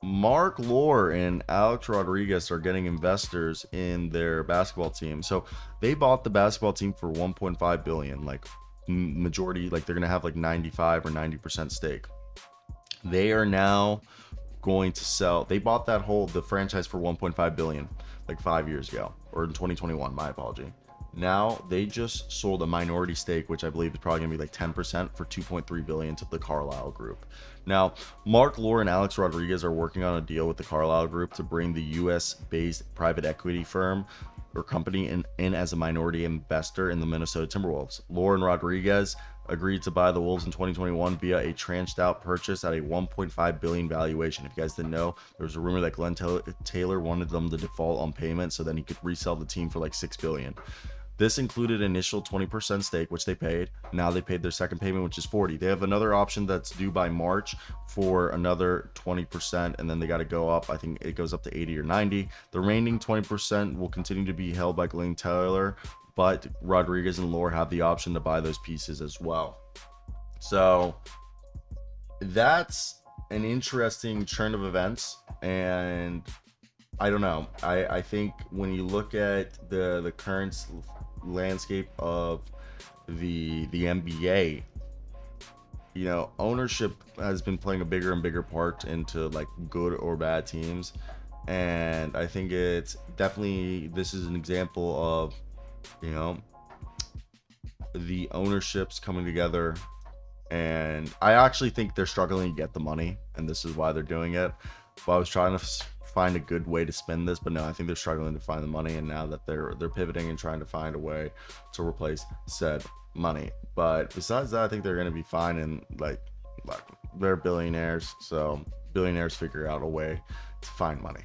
Marc.Lore and Alex Rodriguez are getting investors in their basketball team. So they bought the basketball team for 1.5 billion, like majority, like they're gonna have like 95 or 90% stake. They are now going to sell. They bought the franchise for 1.5 billion like 5 years ago, or in 2021. My apology. Now they just sold a minority stake, which I believe is probably gonna be like 10% for 2.3 billion to the Carlyle Group. Now, Marc.Lore and Alex Rodriguez are working on a deal with the Carlyle Group to bring the U.S.-based private equity firm or company in as a minority investor in the Minnesota Timberwolves. Lore and Rodriguez agreed to buy the Wolves in 2021 via a tranched-out purchase at a 1.5 billion valuation. If you guys didn't know, there was a rumor that Glen Taylor wanted them to default on payment so then he could resell the team for like 6 billion. This included initial 20% stake, which they paid. Now they paid their second payment, which is 40. They have another option that's due by March for another 20%, and then they got to go up. I think it goes up to 80 or 90. The remaining 20% will continue to be held by Glen Taylor, but Rodriguez and Lore have the option to buy those pieces as well. So that's an interesting turn of events, and I don't know. I think when you look at the current landscape of the NBA, you know, ownership has been playing a bigger and bigger part into like good or bad teams, and I think it's definitely, this is an example of, you know, the ownerships coming together. And I actually think they're struggling to get the money, and this is why they're doing it. But I was trying to find a good way to spend this, but no, I think they're struggling to find the money, and now that they're pivoting and trying to find a way to replace said money. But besides that, I think they're going to be fine, and like they're billionaires, so billionaires figure out a way to find money.